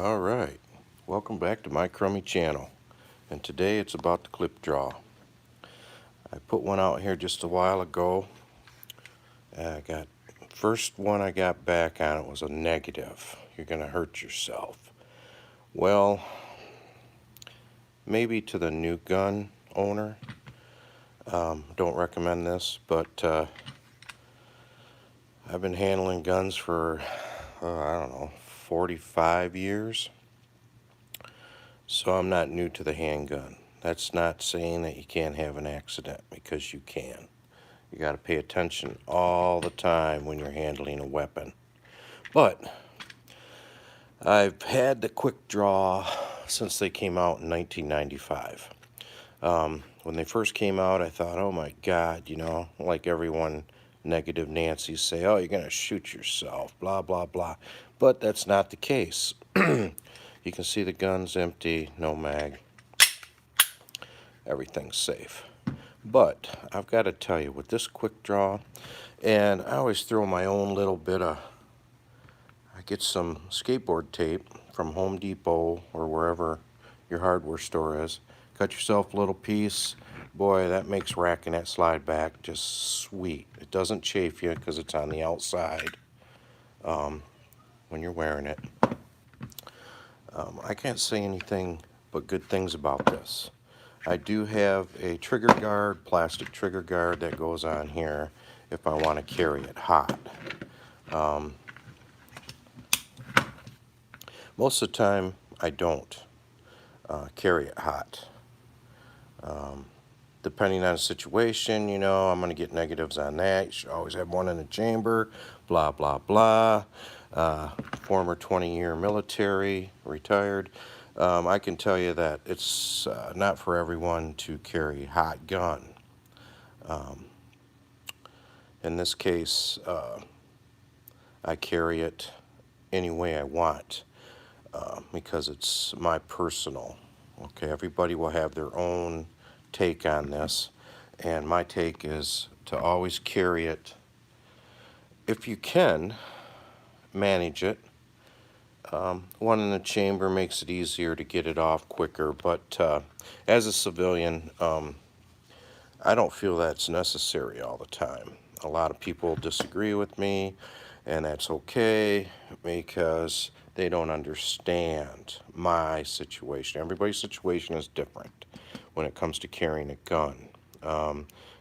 Alright, welcome back to my crummy channel, and today it's about the clip draw. I put one out here just a while ago. First one I got back on it was a negative. You're gonna hurt yourself. Well, maybe to the new gun owner, don't recommend this, but I've been handling guns for I don't know, 45 years. So I'm not new to the handgun. That's not saying that you can't have an accident, because you can. You got to pay attention all the time when you're handling a weapon. But I've had the quick draw since they came out in 1995. When they first came out, I thought, oh my God, like everyone, negative Nancy's say, oh, you're going to shoot yourself, blah, blah, blah. But that's not the case. You can see the gun's empty, no mag. Everything's safe. But I've got to tell you, with this quick draw, and I always throw my own little bit of, I get some skateboard tape from Home Depot or wherever your hardware store is. Cut yourself a little piece. Boy, that makes racking that slide back just sweet. It doesn't chafe you because it's on the outside when you're wearing it. I can't say anything but good things about this. I do have a trigger guard, plastic trigger guard that goes on here if I want to carry it hot. Most of the time I don't carry it hot. Depending on the situation, I'm going to get negatives on that. You should always have one in the chamber, blah, blah, blah. Former 20-year military, retired. I can tell you that it's not for everyone to carry hot gun. In this case, I carry it any way I want because it's my personal. Okay, everybody will have their own take on this, and my take is to always carry it. If you can manage it, one in the chamber makes it easier to get it off quicker, but as a civilian, I don't feel that's necessary all the time. A lot of people disagree with me, and that's okay because they don't understand my situation. Everybody's situation is different when it comes to carrying a gun.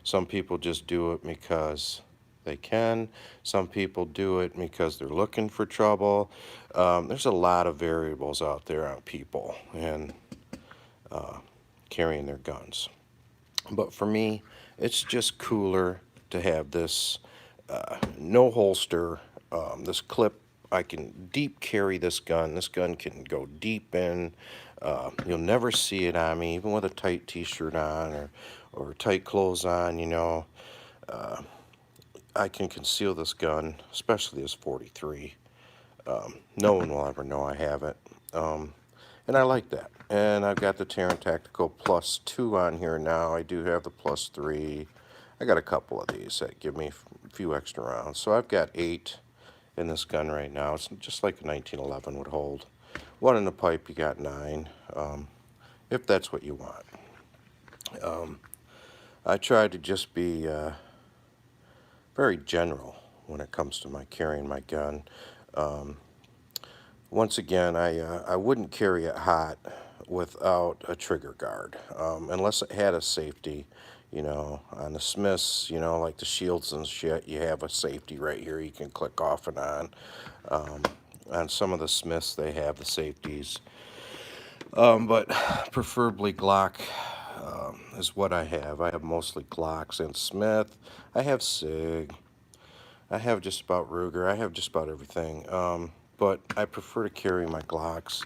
Some people just do it because they can. Some people do it because they're looking for trouble. There's a lot of variables out there on people and carrying their guns. But for me, it's just cooler to have this no holster, this clip. I can deep carry this gun. This gun can go deep in. You'll never see it on me, even with a tight t-shirt on or tight clothes on, I can conceal this gun, especially this 43. No one will ever know I have it. And I like that. And I've got the Taran Tactical Plus 2 on here now. I do have the Plus 3. I got a couple of these that give me a few extra rounds. So I've got 8 in this gun right now. It's just like a 1911 would hold. One in the pipe, you got 9, if that's what you want. I try to just be very general when it comes to my carrying my gun. Once again, I wouldn't carry it hot without a trigger guard, unless it had a safety. On the Smiths, like the shields and shit, you have a safety right here you can click off and on. On some of the Smiths, they have the safeties. But preferably Glock is what I have. I have mostly Glocks and Smith. I have SIG. I have just about Ruger. I have just about everything. But I prefer to carry my Glocks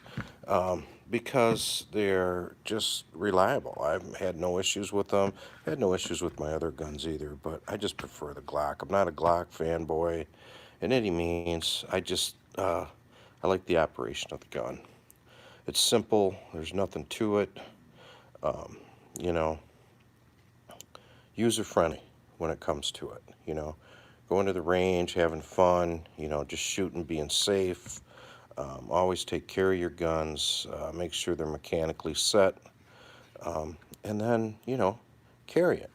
because they're just reliable. I've had no issues with them. I had no issues with my other guns either, but I just prefer the Glock. I'm not a Glock fanboy in any means. I like the operation of the gun. It's simple. There's nothing to it. You know, user-friendly when it comes to it. Going to the range, having fun, just shooting, being safe. Always take care of your guns, make sure they're mechanically set, and then, carry it.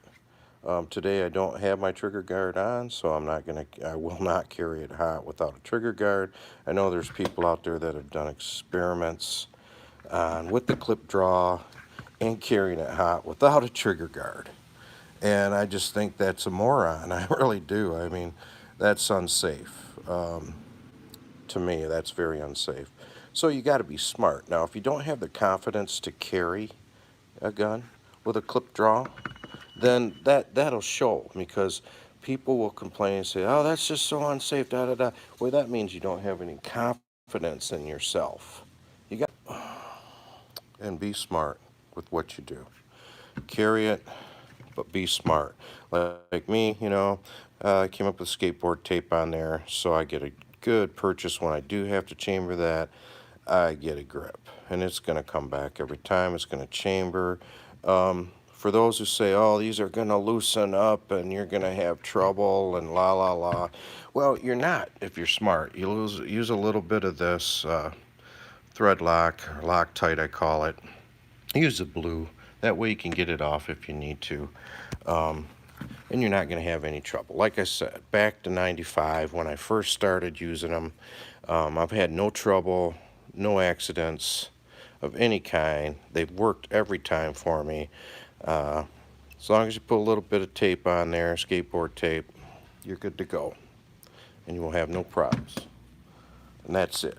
Today I don't have my trigger guard on, so I will not carry it hot without a trigger guard. I know there's people out there that have done experiments with the clip draw and carrying it hot without a trigger guard. And I just think that's a moron. I really do. I mean, that's unsafe. To me, that's very unsafe. So you got to be smart. Now, if you don't have the confidence to carry a gun with a clip draw, then that'll show, because people will complain and say, "Oh, that's just so unsafe." Da da da. Well, that means you don't have any confidence in yourself. You got and be smart with what you do. Carry it, but be smart. Like me, I came up with skateboard tape on there, so I get a good purchase. When I do have to chamber that, I get a grip, and it's going to come back every time. It's going to chamber. For those who say, "Oh, these are going to loosen up and you're going to have trouble and la la la," well, you're not if you're smart. You use a little bit of this thread lock, or Loctite, I call it. Use the blue. That way you can get it off if you need to. And you're not going to have any trouble. Like I said, back to 95, when I first started using them, I've had no trouble, no accidents of any kind. They've worked every time for me. As long as you put a little bit of tape on there, skateboard tape, you're good to go. And you will have no problems. And that's it.